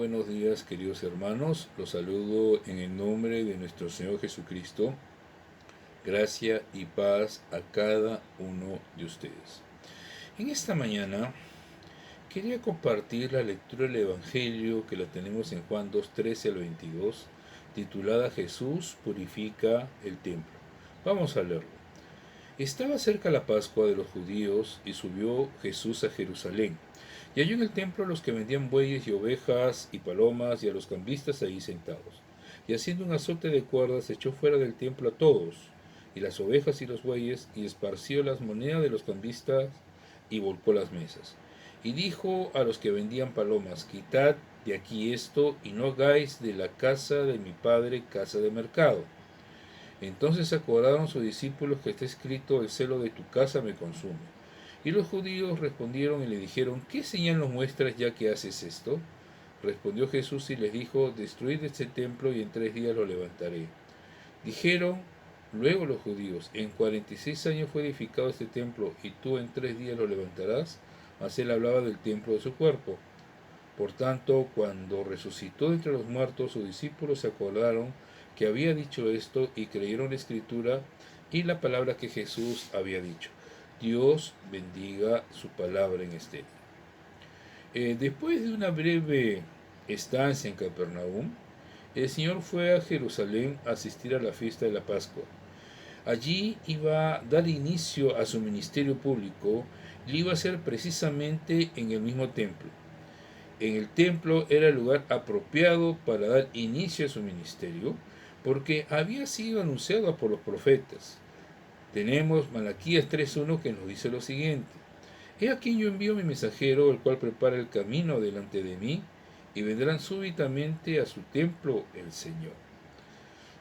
Buenos días, queridos hermanos. Los saludo en el nombre de nuestro Señor Jesucristo. Gracia y paz a cada uno de ustedes. En esta mañana quería compartir la lectura del Evangelio que la tenemos en Juan 2:13 al 22, titulada Jesús purifica el templo. Vamos a leerlo. Estaba cerca la Pascua de los judíos y subió Jesús a Jerusalén. Y halló en el templo a los que vendían bueyes y ovejas y palomas y a los cambistas allí sentados. Y haciendo un azote de cuerdas echó fuera del templo a todos, y las ovejas y los bueyes, y esparció las monedas de los cambistas y volcó las mesas. Y dijo a los que vendían palomas, quitad de aquí esto y no hagáis de la casa de mi padre casa de mercado. Entonces acordaron sus discípulos que está escrito, el celo de tu casa me consume. Y los judíos respondieron y le dijeron, ¿qué señal nos muestras ya que haces esto? Respondió Jesús y les dijo, destruid este templo y en 3 días lo levantaré. Dijeron luego los judíos, en 46 años fue edificado este templo y tú en 3 días lo levantarás. Mas él hablaba del templo de su cuerpo. Por tanto, cuando resucitó de entre los muertos, sus discípulos se acordaron que había dicho esto y creyeron la escritura y la palabra que Jesús había dicho. Dios bendiga su palabra en este día. Después de una breve estancia en Capernaum, el Señor fue a Jerusalén a asistir a la fiesta de la Pascua. Allí iba a dar inicio a su ministerio público y iba a ser precisamente en el mismo templo. En el templo era el lugar apropiado para dar inicio a su ministerio, porque había sido anunciado por los profetas. Tenemos Malaquías 3:1 que nos dice lo siguiente: He aquí yo envío mi mensajero, el cual prepara el camino delante de mí, y vendrán súbitamente a su templo el Señor.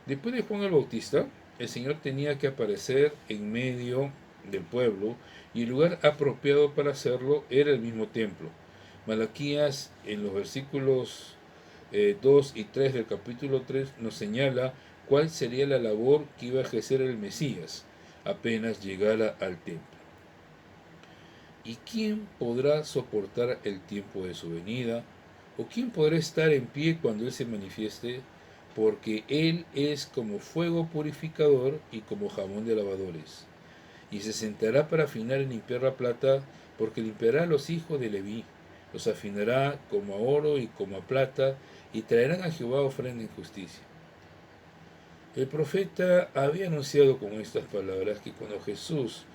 Después de Juan el Bautista, el Señor tenía que aparecer en medio del pueblo, y el lugar apropiado para hacerlo era el mismo templo. Malaquías, en los versículos 2 y 3 del capítulo 3, nos señala cuál sería la labor que iba a ejercer el Mesías apenas llegara al templo. ¿Y quién podrá soportar el tiempo de su venida? ¿O quién podrá estar en pie cuando Él se manifieste? Porque Él es como fuego purificador y como jabón de lavadores. Y se sentará para afinar y limpiar la plata, porque limpiará a los hijos de Leví, los afinará como a oro y como a plata, y traerán a Jehová ofrenda en justicia. El profeta había anunciado con estas palabras que cuando Jesús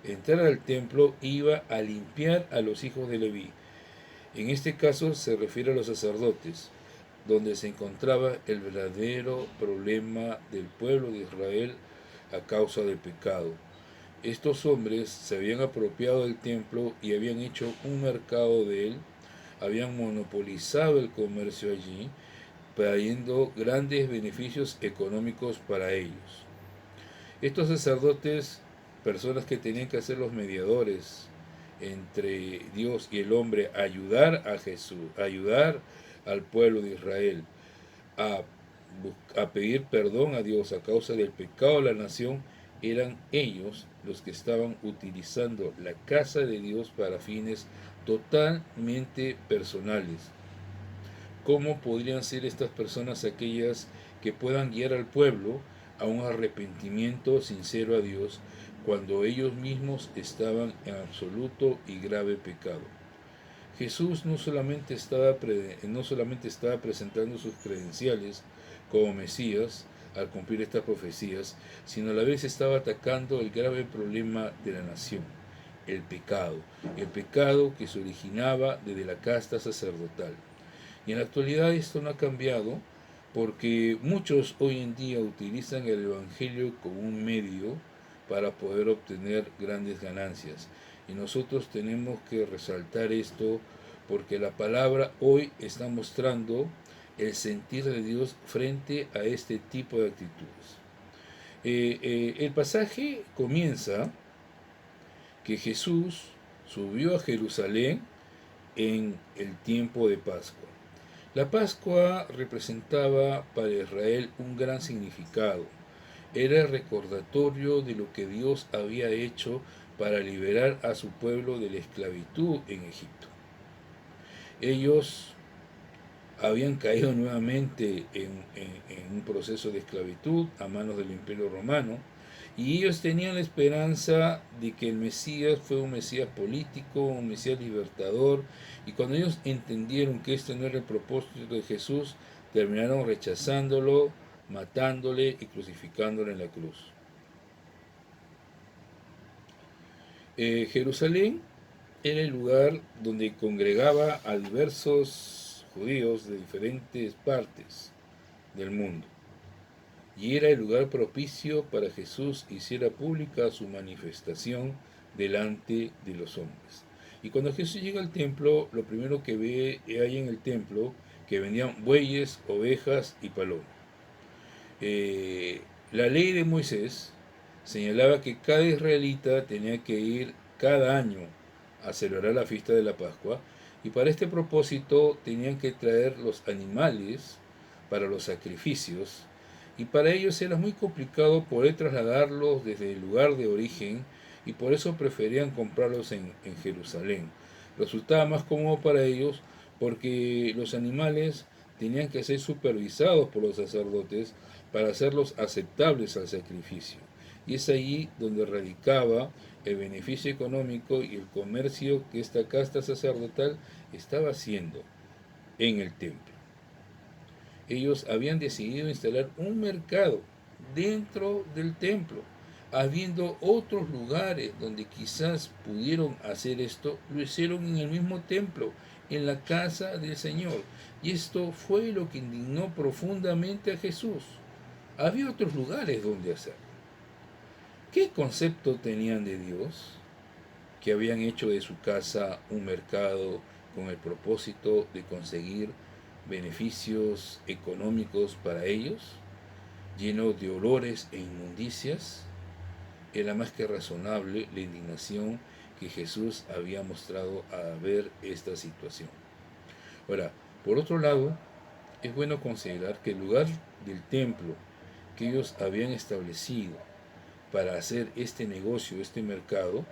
entrara al templo iba a limpiar a los hijos de Leví. En este caso se refiere a los sacerdotes, donde se encontraba el verdadero problema del pueblo de Israel a causa del pecado. Estos hombres se habían apropiado del templo y habían hecho un mercado de él, habían monopolizado el comercio allí, trayendo grandes beneficios económicos para ellos. Estos sacerdotes, personas que tenían que ser los mediadores entre Dios y el hombre, ayudar a Jesús, ayudar al pueblo de Israel a, a pedir perdón a Dios a causa del pecado de la nación, eran ellos los que estaban utilizando la casa de Dios para fines totalmente personales. ¿Cómo podrían ser estas personas aquellas que puedan guiar al pueblo a un arrepentimiento sincero a Dios cuando ellos mismos estaban en absoluto y grave pecado? Jesús no solamente estaba presentando sus credenciales como Mesías al cumplir estas profecías, sino a la vez estaba atacando el grave problema de la nación, el pecado que se originaba desde la casta sacerdotal. Y en la actualidad esto no ha cambiado porque muchos hoy en día utilizan el Evangelio como un medio para poder obtener grandes ganancias. Y nosotros tenemos que resaltar esto porque la palabra hoy está mostrando el sentir de Dios frente a este tipo de actitudes. El pasaje comienza que Jesús subió a Jerusalén en el tiempo de Pascua. La Pascua representaba para Israel un gran significado. Era el recordatorio de lo que Dios había hecho para liberar a su pueblo de la esclavitud en Egipto. Ellos habían caído nuevamente en un proceso de esclavitud a manos del Imperio Romano, y ellos tenían la esperanza de que el Mesías fue un Mesías político, un Mesías libertador, y cuando ellos entendieron que este no era el propósito de Jesús, terminaron rechazándolo, matándole y crucificándolo en la cruz. Jerusalén era el lugar donde congregaba a diversos judíos de diferentes partes del mundo, y era el lugar propicio para Jesús hiciera pública su manifestación delante de los hombres. Y cuando Jesús llega al templo, lo primero que ve ahí en el templo, que vendían bueyes, ovejas y palomas. Eh, la ley de Moisés señalaba que cada israelita tenía que ir cada año a celebrar la fiesta de la Pascua, y para este propósito tenían que traer los animales para los sacrificios, y para ellos era muy complicado poder trasladarlos desde el lugar de origen, y por eso preferían comprarlos en Jerusalén. Resultaba más cómodo para ellos porque los animales tenían que ser supervisados por los sacerdotes para hacerlos aceptables al sacrificio. Y es allí donde radicaba el beneficio económico y el comercio que esta casta sacerdotal estaba haciendo en el templo. Ellos habían decidido instalar un mercado dentro del templo, habiendo otros lugares donde quizás pudieron hacer esto, lo hicieron en el mismo templo, en la casa del Señor. Y esto fue lo que indignó profundamente a Jesús. Había otros lugares donde hacerlo. ¿Qué concepto tenían de Dios? Que habían hecho de su casa un mercado con el propósito de conseguir beneficios económicos para ellos, lleno de olores e inmundicias. Era más que razonable la indignación que Jesús había mostrado a ver esta situación. Ahora, por otro lado, es bueno considerar que el lugar del templo que ellos habían establecido para hacer este negocio, este mercado,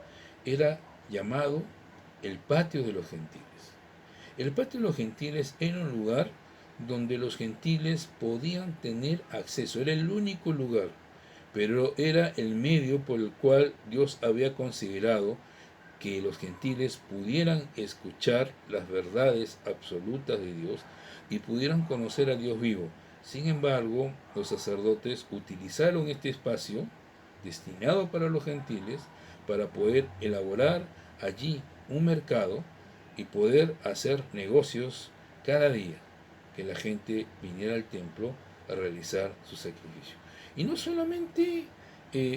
era llamado el patio de los gentiles. El patio de los gentiles era un lugar donde los gentiles podían tener acceso, era el único lugar, pero era el medio por el cual Dios había considerado que los gentiles pudieran escuchar las verdades absolutas de Dios y pudieran conocer a Dios vivo. Sin embargo, los sacerdotes utilizaron este espacio destinado para los gentiles para poder elaborar allí un mercado y poder hacer negocios cada día que la gente viniera al templo a realizar su sacrificio. Y no solamente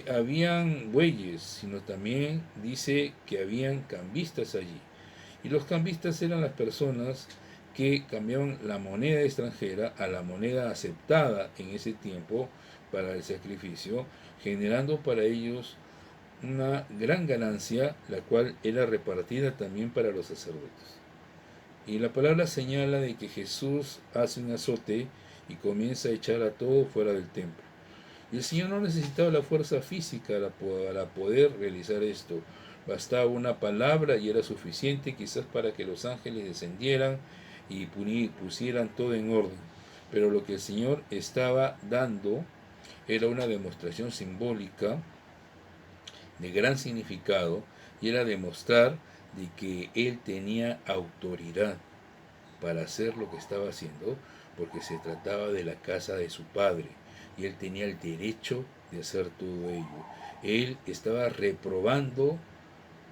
habían bueyes, sino también dice que habían cambistas allí. Y los cambistas eran las personas que cambiaban la moneda extranjera a la moneda aceptada en ese tiempo para el sacrificio, generando para ellos una gran ganancia, la cual era repartida también para los sacerdotes. Y la palabra señala de que Jesús hace un azote y comienza a echar a todo fuera del templo. Y el Señor no necesitaba la fuerza física para poder realizar esto. Bastaba una palabra y era suficiente quizás para que los ángeles descendieran y pusieran todo en orden. Pero lo que el Señor estaba dando era una demostración simbólica de gran significado, y era demostrar de que Él tenía autoridad para hacer lo que estaba haciendo, porque se trataba de la casa de su Padre y Él tenía el derecho de hacer todo ello. Él estaba reprobando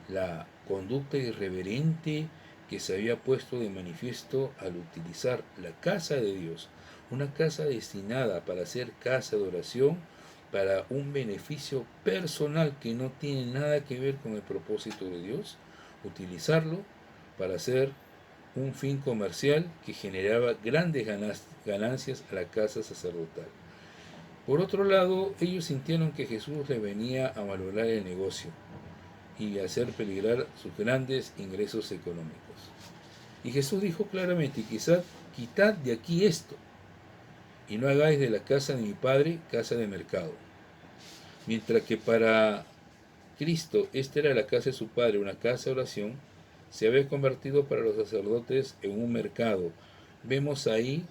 la conducta irreverente que se había puesto de manifiesto al utilizar la casa de Dios, una casa destinada para ser casa de oración, para un beneficio personal que no tiene nada que ver con el propósito de Dios, utilizarlo para hacer un fin comercial que generaba grandes ganancias a la casa sacerdotal. Por otro lado, ellos sintieron que Jesús les venía a malograr el negocio y a hacer peligrar sus grandes ingresos económicos. Y Jesús dijo claramente, quitad de aquí esto, y no hagáis de la casa de mi Padre casa de mercado. Mientras que para Cristo esta era la casa de su Padre, una casa de oración, se había convertido para los sacerdotes en un mercado, Vemos ahí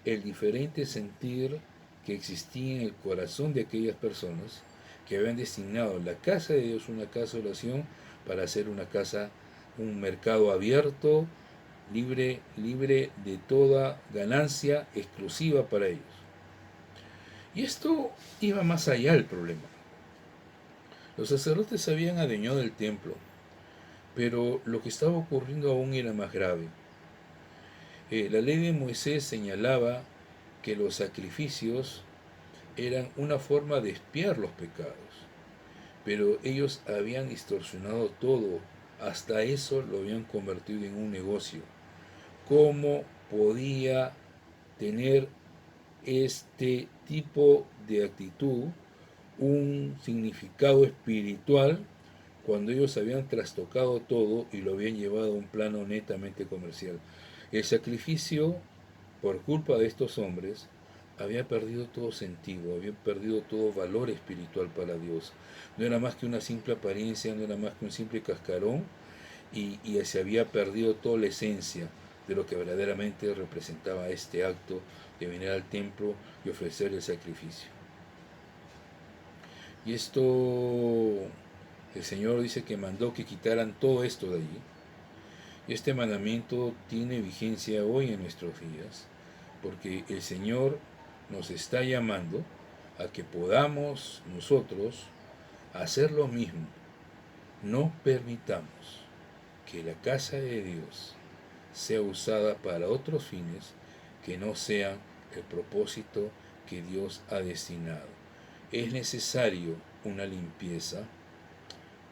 el diferente sentir que existía en el corazón de aquellas personas que habían destinado la casa de Dios, una casa de oración, para hacer una casa, un mercado abierto, libre de toda ganancia exclusiva para ellos. Y esto iba más allá del problema. Los sacerdotes se habían adueñado del templo, pero lo que estaba ocurriendo aún era más grave. La ley de Moisés señalaba que los sacrificios eran una forma de expiar los pecados, pero ellos habían distorsionado todo, hasta eso lo habían convertido en un negocio. ¿Cómo podía tener este tipo de actitud un significado espiritual cuando ellos habían trastocado todo y lo habían llevado a un plano netamente comercial? El sacrificio, por culpa de estos hombres, había perdido todo sentido, había perdido todo valor espiritual para Dios. No era más que una simple apariencia, no era más que un simple cascarón, y se había perdido toda la esencia de lo que verdaderamente representaba este acto de venir al templo y ofrecer el sacrificio. Y esto, el Señor dice que mandó que quitaran todo esto de allí. Y este mandamiento tiene vigencia hoy en nuestros días, porque el Señor nos está llamando a que podamos nosotros hacer lo mismo. No permitamos que la casa de Dios sea usada para otros fines que no sean el propósito que Dios ha destinado. Es necesario una limpieza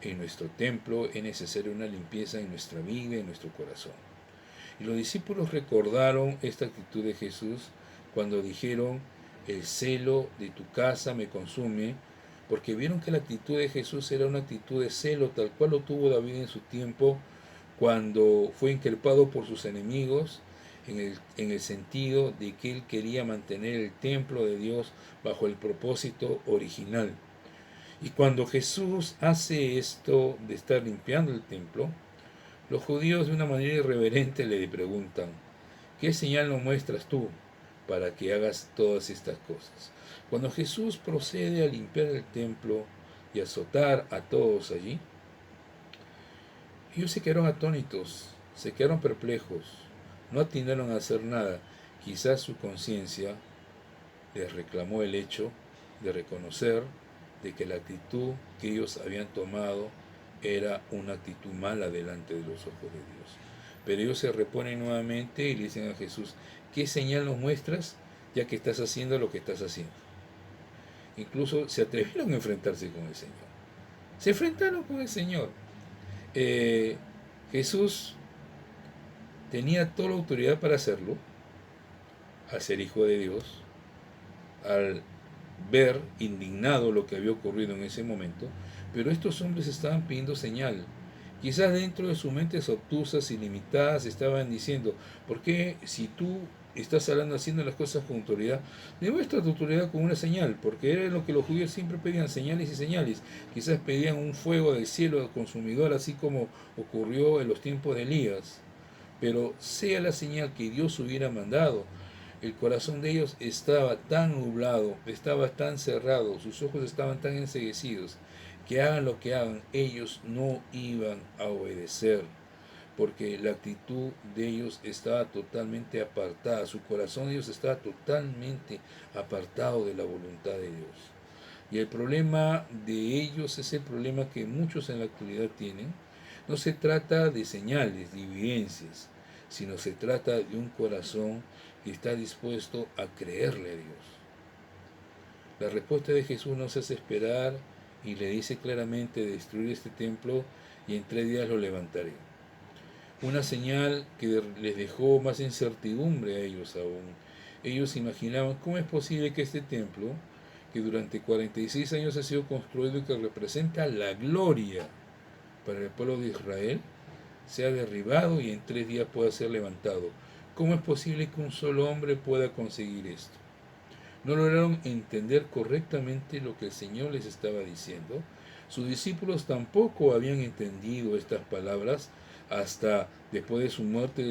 en nuestro templo, es necesaria una limpieza en nuestra vida, en nuestro corazón. Y los discípulos recordaron esta actitud de Jesús cuando dijeron: el celo de tu casa me consume, porque vieron que la actitud de Jesús era una actitud de celo, tal cual lo tuvo David en su tiempo, cuando fue increpado por sus enemigos, en el sentido de que él quería mantener el templo de Dios bajo el propósito original. Y cuando Jesús hace esto de estar limpiando el templo, los judíos de una manera irreverente le preguntan: ¿qué señal nos muestras tú para que hagas todas estas cosas? Cuando Jesús procede a limpiar el templo y a azotar a todos allí, ellos se quedaron atónitos, se quedaron perplejos, no atinaron a hacer nada. Quizás su conciencia les reclamó el hecho de reconocer de que la actitud que ellos habían tomado era una actitud mala delante de los ojos de Dios. Pero ellos se reponen nuevamente y le dicen a Jesús: ¿qué señal nos muestras ya que estás haciendo lo que estás haciendo? Incluso se atrevieron a enfrentarse con el Señor. Se enfrentaron con el Señor. Jesús tenía toda la autoridad para hacerlo, al ser hijo de Dios, al ver indignado lo que había ocurrido en ese momento, pero estos hombres estaban pidiendo señal. Quizás dentro de sus mentes obtusas y limitadas estaban diciendo: ¿por qué, si tú estás hablando, haciendo las cosas con autoridad, demuestra tu autoridad con una señal? Porque era lo que los judíos siempre pedían: señales y señales. Quizás pedían un fuego del cielo consumidor, así como ocurrió en los tiempos de Elías. Pero sea la señal que Dios hubiera mandado, el corazón de ellos estaba tan nublado, estaba tan cerrado, sus ojos estaban tan enceguecidos, que hagan lo que hagan, ellos no iban a obedecer, porque la actitud de ellos estaba totalmente apartada, su corazón de ellos estaba totalmente apartado de la voluntad de Dios. Y el problema de ellos es el problema que muchos en la actualidad tienen. No se trata de señales, de evidencias, sino se trata de un corazón que está dispuesto a creerle a Dios. La respuesta de Jesús nos hace esperar y le dice claramente: destruir este templo y en 3 días lo levantaré. Una señal que les dejó más incertidumbre a ellos aún. Ellos imaginaban: ¿cómo es posible que este templo, que durante 46 años ha sido construido y que representa la gloria para el pueblo de Israel, sea derribado y en 3 días pueda ser levantado? ¿Cómo es posible que un solo hombre pueda conseguir esto? No lograron entender correctamente lo que el Señor les estaba diciendo. Sus discípulos tampoco habían entendido estas palabras hasta después de su muerte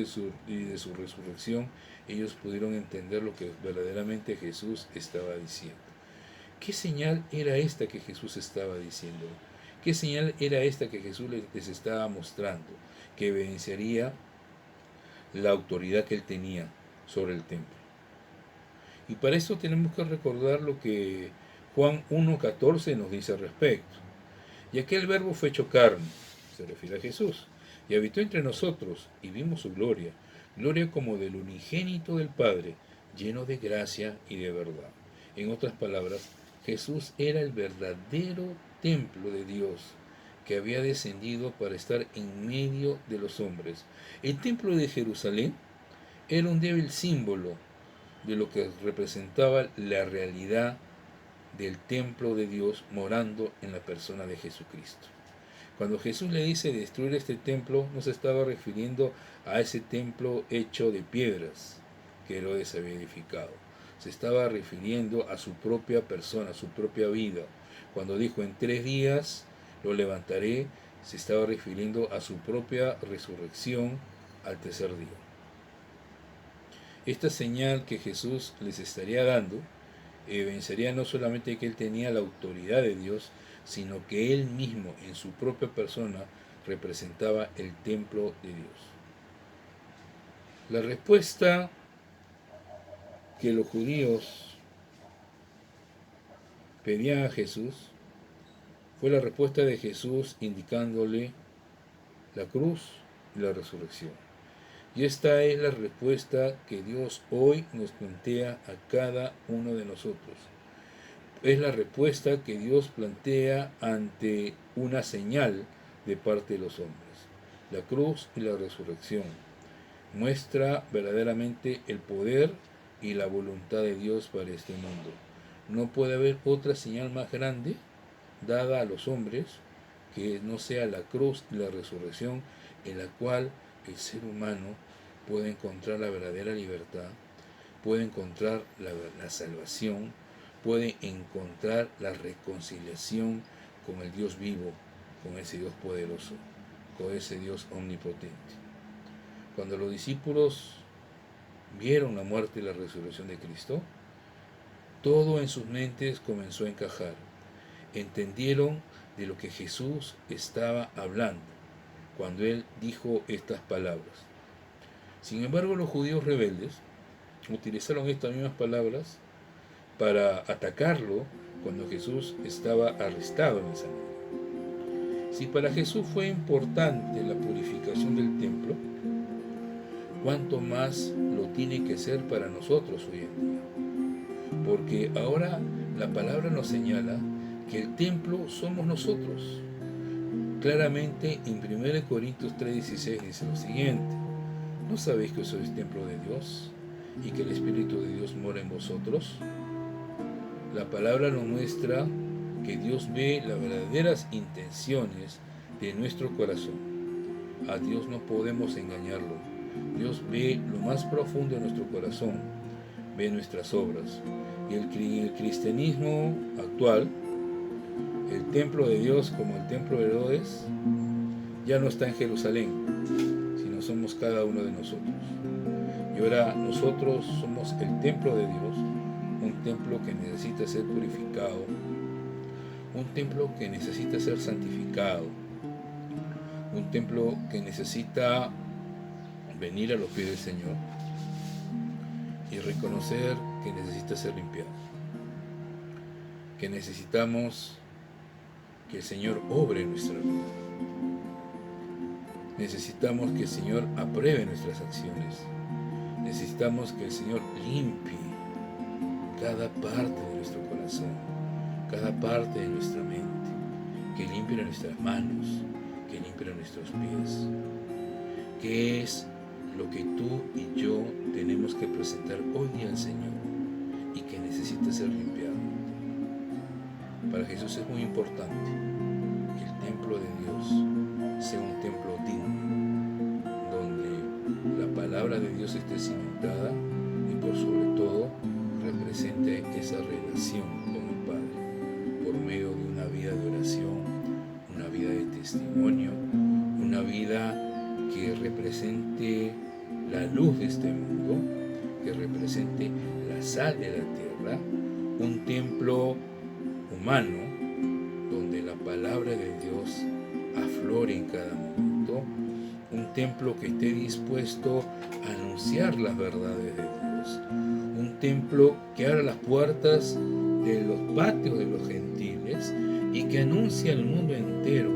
y de su resurrección ellos pudieron entender lo que verdaderamente Jesús estaba diciendo. ¿Qué señal era esta que Jesús estaba diciendo? ¿Qué señal era esta que Jesús les estaba mostrando? Que evidenciaría la autoridad que él tenía sobre el templo. Y para eso tenemos que recordar lo que Juan 1:14 nos dice al respecto. Y aquel verbo fue hecho carne, se refiere a Jesús, y habitó entre nosotros, y vimos su gloria, gloria como del unigénito del Padre, lleno de gracia y de verdad. En otras palabras, Jesús era el verdadero templo de Dios, que había descendido para estar en medio de los hombres. El templo de Jerusalén era un débil símbolo de lo que representaba la realidad del templo de Dios morando en la persona de Jesucristo. Cuando Jesús le dice destruir este templo, no se estaba refiriendo a ese templo hecho de piedras que Herodes había edificado. Se estaba refiriendo a su propia persona, a su propia vida. Cuando dijo en 3 días lo levantaré, se estaba refiriendo a su propia resurrección al tercer día. Esta señal que Jesús les estaría dando evidenciaría no solamente que él tenía la autoridad de Dios, sino que él mismo en su propia persona representaba el templo de Dios. La respuesta que los judíos pedían a Jesús fue la respuesta de Jesús indicándole la cruz y la resurrección. Y esta es la respuesta que Dios hoy nos plantea a cada uno de nosotros. Es la respuesta que Dios plantea ante una señal de parte de los hombres. La cruz y la resurrección muestra verdaderamente el poder y la voluntad de Dios para este mundo. No puede haber otra señal más grande dada a los hombres que no sea la cruz y la resurrección, en la cual el ser humano puede encontrar la verdadera libertad, puede encontrar la salvación, puede encontrar la reconciliación con el Dios vivo, con ese Dios poderoso, con ese Dios omnipotente. Cuando los discípulos vieron la muerte y la resurrección de Cristo, todo en sus mentes comenzó a encajar. Entendieron de lo que Jesús estaba hablando cuando él dijo estas palabras. Sin embargo, los judíos rebeldes utilizaron estas mismas palabras para atacarlo cuando Jesús estaba arrestado en el Sanedrín. Si para Jesús fue importante la purificación del templo, ¿cuánto más lo tiene que ser para nosotros hoy en día? Porque ahora la palabra nos señala que el templo somos nosotros. Claramente en 1 Corintios 3:16 dice lo siguiente: ¿no sabéis que sois templo de Dios y que el Espíritu de Dios mora en vosotros? La palabra nos muestra que Dios ve las verdaderas intenciones de nuestro corazón. A Dios no podemos engañarlo. Dios ve lo más profundo de nuestro corazón, ve nuestras obras. Y el cristianismo actual, el templo de Dios como el templo de Herodes, ya no está en Jerusalén, sino somos cada uno de nosotros. Y ahora nosotros somos el templo de Dios, un templo que necesita ser purificado, un templo que necesita ser santificado, un templo que necesita venir a los pies del Señor y reconocer que necesita ser limpiado, que necesitamos que el Señor obre en nuestra vida. Necesitamos que el Señor apruebe nuestras acciones. Necesitamos que el Señor limpie cada parte de nuestro corazón, cada parte de nuestra mente, que limpie nuestras manos, que limpie nuestros pies. ¿Qué es lo que tú y yo tenemos que presentar hoy día al Señor y que necesita ser limpiado? Para Jesús es muy importante que el templo de Dios sea un templo digno, donde la palabra de Dios esté cimentada y por sobre todo represente esa relación con el Padre por medio de una vida de oración, una vida de testimonio, una vida que represente la luz de este mundo que represente la sal de la tierra, un templo humano donde la palabra de Dios aflore en cada momento, un templo que esté dispuesto a anunciar las verdades de Dios, un templo que abra las puertas de los patios de los gentiles y que anuncie al mundo entero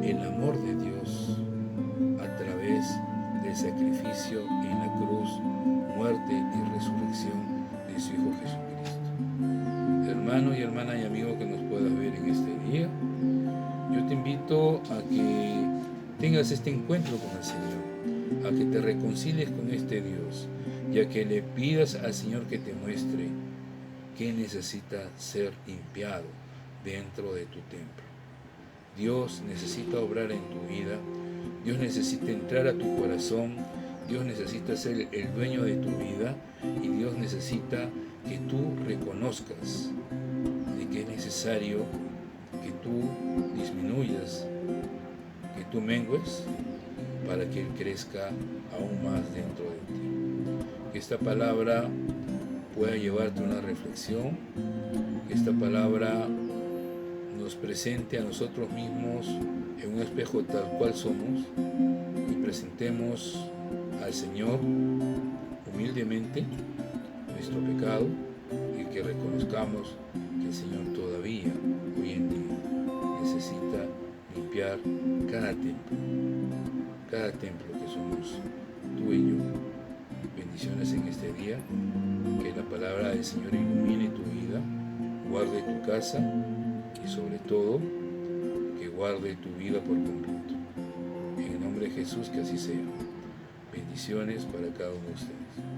el amor de Dios a través del sacrificio en la cruz, muerte y resurrección de su Hijo Jesucristo. Hermano y hermana y amigo que nos puedas ver en este día, yo te invito a que tengas este encuentro con el Señor, a que te reconcilies con este Dios y a que le pidas al Señor que te muestre qué necesita ser limpiado dentro de tu templo. Dios necesita obrar en tu vida, Dios necesita entrar a tu corazón, Dios necesita ser el dueño de tu vida y Dios necesita que tú reconozcas de que es necesario que tú disminuyas, que tú mengues para que Él crezca aún más dentro de ti. Que esta palabra pueda llevarte a una reflexión, que esta palabra nos presente a nosotros mismos en un espejo tal cual somos y presentemos al Señor humildemente nuestro pecado y que reconozcamos que el Señor todavía hoy en día necesita limpiar cada templo que somos tú y yo. Bendiciones en este día, que la palabra del Señor ilumine tu vida, guarde tu casa y sobre todo que guarde tu vida por completo. En el nombre de Jesús, que así sea. Bendiciones para cada uno de ustedes.